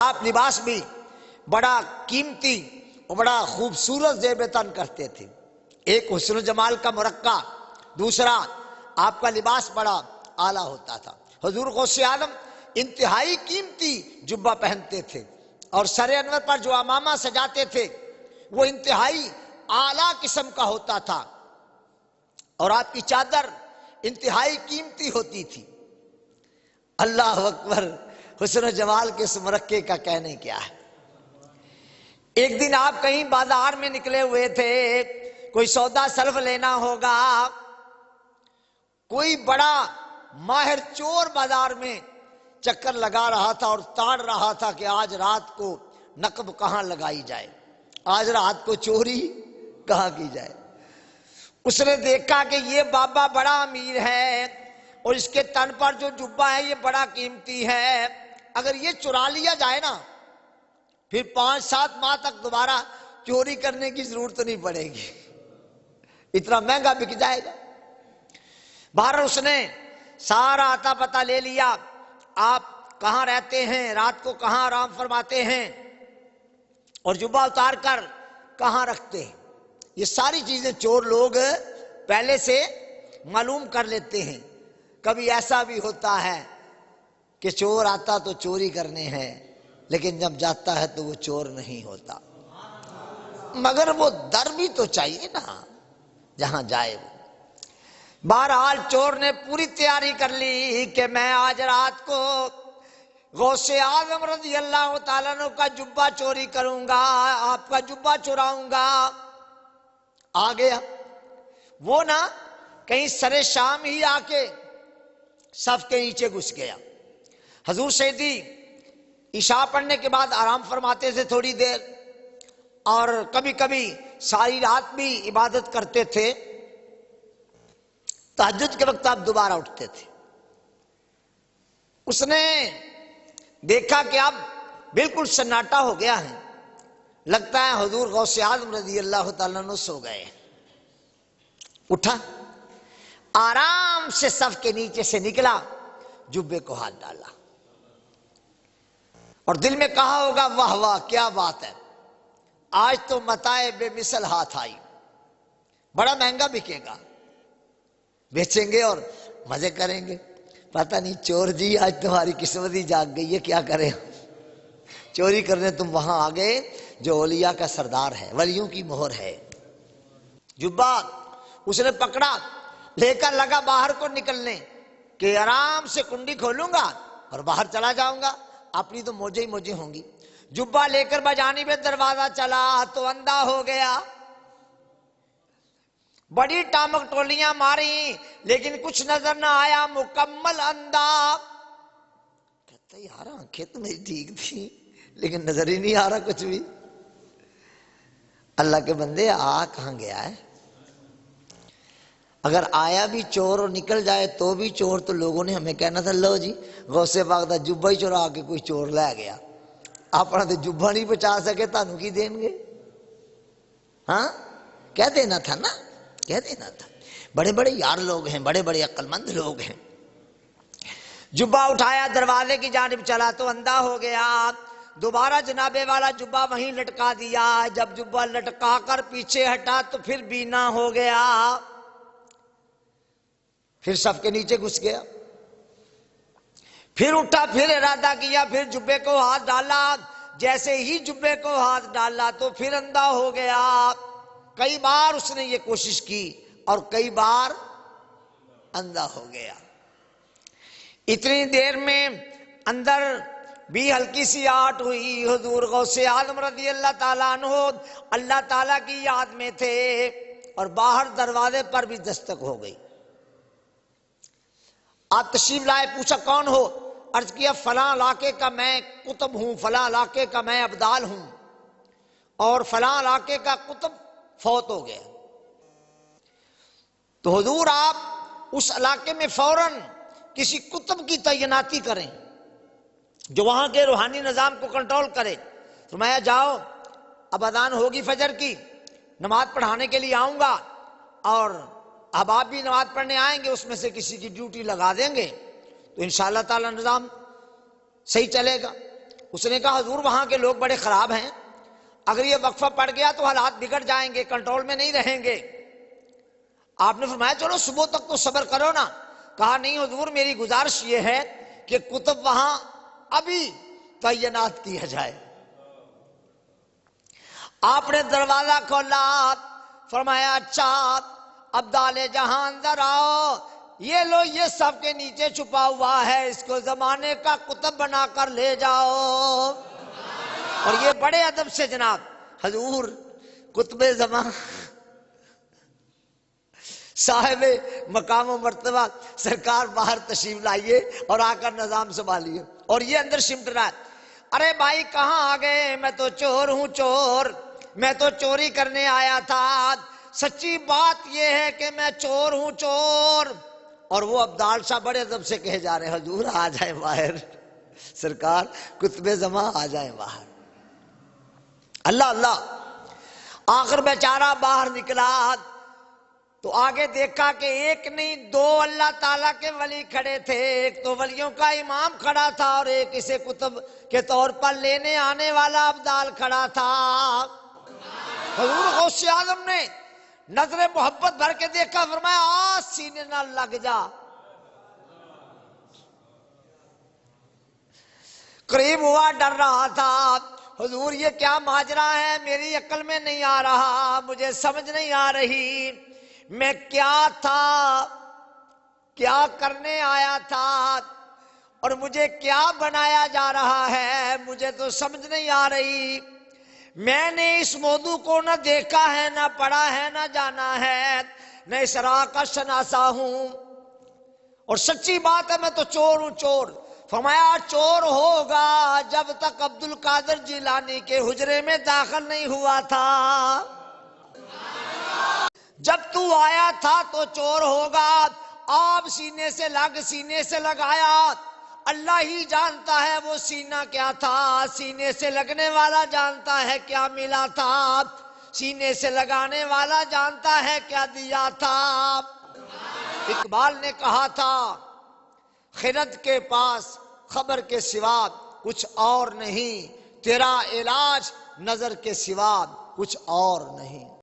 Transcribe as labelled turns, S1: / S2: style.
S1: آپ لباس بھی بڑا قیمتی اور بڑا خوبصورت زیب تن کرتے تھے. ایک حسن و جمال کا مرقع، دوسرا آپ کا لباس بڑا اعلیٰ ہوتا تھا. حضور غوث اعظم انتہائی قیمتی جبہ پہنتے تھے اور سر انور پر جو امامہ سجاتے تھے وہ انتہائی اعلیٰ قسم کا ہوتا تھا اور آپ کی چادر انتہائی قیمتی ہوتی تھی. اللہ اکبر، حسن و جمال کے اس مرقع کا کہنے کیا ہے. ایک دن آپ کہیں بازار میں نکلے ہوئے تھے، کوئی سودا سلف لینا ہوگا. کوئی بڑا ماہر چور بازار میں چکر لگا رہا تھا اور تاڑ رہا تھا کہ آج رات کو نقب کہاں لگائی جائے، آج رات کو چوری کہاں کی جائے. اس نے دیکھا کہ یہ بابا بڑا امیر ہے اور اس کے تن پر جو جبہ ہے یہ بڑا قیمتی ہے، اگر یہ چرا لیا جائے نا پھر 5-7 ماہ تک دوبارہ چوری کرنے کی ضرورت نہیں پڑے گی، اتنا مہنگا بک جائے گا. بہرحال اس نے سارا اتا پتہ لے لیا، آپ کہاں رہتے ہیں، رات کو کہاں آرام فرماتے ہیں اور جبہ اتار کر کہاں رکھتے ہیں. یہ ساری چیزیں چور لوگ پہلے سے معلوم کر لیتے ہیں. کبھی ایسا بھی ہوتا ہے کہ چور آتا تو چوری کرنے ہیں لیکن جب جاتا ہے تو وہ چور نہیں ہوتا، مگر وہ در بھی تو چاہیے نا جہاں جائے وہ. بہرحال چور نے پوری تیاری کر لی کہ میں آج رات کو غوث اعظم رضی اللہ تعالیٰ عنہ کا جبہ چوری کروں گا، آپ کا جبہ چراؤں گا. آ گیا وہ نا کہیں سر شام ہی آ کے صف کے نیچے گھس گیا. حضور سیدی عشاء پڑھنے کے بعد آرام فرماتے تھے تھوڑی دیر اور کبھی کبھی ساری رات بھی عبادت کرتے تھے. تہجد کے وقت آپ دوبارہ اٹھتے تھے. اس نے دیکھا کہ اب بالکل سناٹا ہو گیا ہے، لگتا ہے حضور غوث اعظم رضی اللہ تعالیٰ عنہ سو گئے. اٹھا، آرام سے صف کے نیچے سے نکلا، جبے کو ہاتھ ڈالا اور دل میں کہا ہوگا واہ واہ کیا بات ہے، آج تو متاع بے مثل ہاتھ آئی، بڑا مہنگا بکے گا، بیچیں گے اور مزے کریں گے. پتہ نہیں چور جی آج تمہاری قسمت ہی جاگ گئی ہے، کیا کریں، چوری کرنے تم وہاں آ گئے جو اولیاء کا سردار ہے، ولیوں کی مہر ہے. جبہ اس نے پکڑا، لے کر لگا باہر کو نکلنے کہ آرام سے کنڈی کھولوں گا اور باہر چلا جاؤں گا، اپنی تو موجیں ہی موجیں ہوں گی. جبہ لے کر بجانب دروازہ چلا تو اندھا ہو گیا. بڑی ٹامک ٹولیاں ماری لیکن کچھ نظر نہ آیا، مکمل اندھا. کہتا یار آنکھیں تو میری ٹھیک تھی لیکن نظر ہی نہیں آ رہا کچھ بھی. اللہ کے بندے آ کہاں گیا ہے؟ اگر آیا بھی چور اور نکل جائے تو بھی چور، تو لوگوں نے ہمیں کہنا تھا لو جی غوث پاک دا جبہ ہی چورا کے کوئی چور لے گیا، اپنا تو جبہ نہیں بچا سکے تانوں کی دیں گے. ہاں کہہ دینا تھا نا، کہہ دینا تھا. بڑے بڑے یار لوگ ہیں، بڑے بڑے عقل مند لوگ ہیں. جبہ اٹھایا، دروازے کی جانب چلا تو اندھا ہو گیا. دوبارہ جنابے والا جبہ وہیں لٹکا دیا. جب جبہ لٹکا کر پیچھے ہٹا تو پھر بینا ہو گیا، پھر صف کے نیچے گھس گیا. پھر اٹھا، پھر ارادہ کیا، پھر جبے کو ہاتھ ڈالا. جیسے ہی جبے کو ہاتھ ڈالا تو پھر اندھا ہو گیا. کئی بار اس نے یہ کوشش کی اور کئی بار اندھا ہو گیا. اتنی دیر میں اندر بھی ہلکی سی آہٹ ہوئی. حضور غوث اعظم رضی اللہ تعالیٰ عنہ اللہ تعالیٰ کی یاد میں تھے اور باہر دروازے پر بھی دستک ہو گئی. آپ تشریف لائے، پوچھا کون ہو؟ عرض کیا فلاں علاقے کا میں قطب ہوں، فلاں علاقے کا میں ابدال ہوں اور فلاں علاقے کا قطب فوت ہو گیا. تو حضور آپ اس علاقے میں فوراً کسی قطب کی تعیناتی کریں جو وہاں کے روحانی نظام کو کنٹرول کرے. فرمایا جاؤ، اب اذان ہوگی فجر کی، نماز پڑھانے کے لیے آؤں گا اور اب آپ بھی نماز پڑھنے آئیں گے، اس میں سے کسی کی ڈیوٹی لگا دیں گے تو انشاءاللہ تعالی نظام صحیح چلے گا. اس نے کہا حضور وہاں کے لوگ بڑے خراب ہیں، اگر یہ وقفہ پڑ گیا تو حالات بگڑ جائیں گے، کنٹرول میں نہیں رہیں گے۔ آپ نے فرمایا چلو صبح تک تو صبر کرو نا۔ کہا نہیں حضور میری گزارش یہ ہے کہ کتب وہاں ابھی تعینات کیا جائے۔ آپ نے دروازہ کھولا، فرمایا اچھا ابدال جہاں اندر آؤ، یہ لو یہ سب کے نیچے چھپا ہوا ہے، اس کو زمانے کا کتب بنا کر لے جاؤ۔ اور یہ بڑے ادب سے جناب حضور کتب زمان صاحب مقام و مرتبہ سرکار باہر تشریف لائیے اور آ کر نظام سنبھالیے، اور یہ اندر سمٹ رہا ہے، ارے بھائی کہاں آ گئے، میں تو چور ہوں چور، میں تو چوری کرنے آیا تھا، سچی بات یہ ہے کہ میں چور ہوں چور۔ اور وہ ابدال شاہ بڑے ادب سے کہے جا رہے حضور آ جائیں باہر، سرکار کتب زمان آ جائیں باہر۔ اللہ اللہ، آخر بیچارہ باہر نکلا تو آگے دیکھا کہ ایک نہیں دو اللہ تعالیٰ کے ولی کھڑے تھے، ایک تو ولیوں کا امام کھڑا تھا اور ایک اسے کتب کے طور پر لینے آنے والا ابدال کھڑا تھا۔ حضور غوث اعظم نے نظر محبت بھر کے دیکھا، فرمایا آج سینے نہ لگ جا۔ قریب ہوا، ڈر رہا تھا، حضور یہ کیا ماجرا ہے، میری عقل میں نہیں آ رہا، مجھے سمجھ نہیں آ رہی، میں کیا تھا، کیا کرنے آیا تھا اور مجھے کیا بنایا جا رہا ہے، مجھے تو سمجھ نہیں آ رہی۔ میں نے اس موضوع کو نہ دیکھا ہے، نہ پڑھا ہے، نہ جانا ہے، نہ اس راہ کا شناسا ہوں، اور سچی بات ہے میں تو چور ہوں چور۔ فرمایا چور ہوگا جب تک عبد القادر جیلانی کے حجرے میں داخل نہیں ہوا تھا، جب تو آیا تھا تو چور ہوگا۔ آپ سینے سے سینے سے لگایا، اللہ ہی جانتا ہے وہ سینہ کیا تھا، سینے سے لگنے والا جانتا ہے کیا ملا تھا، سینے سے لگانے والا جانتا ہے کیا دیا تھا۔ اقبال نے کہا تھا خرد کے پاس خبر کے سوا کچھ اور نہیں، تیرا علاج نظر کے سوا کچھ اور نہیں۔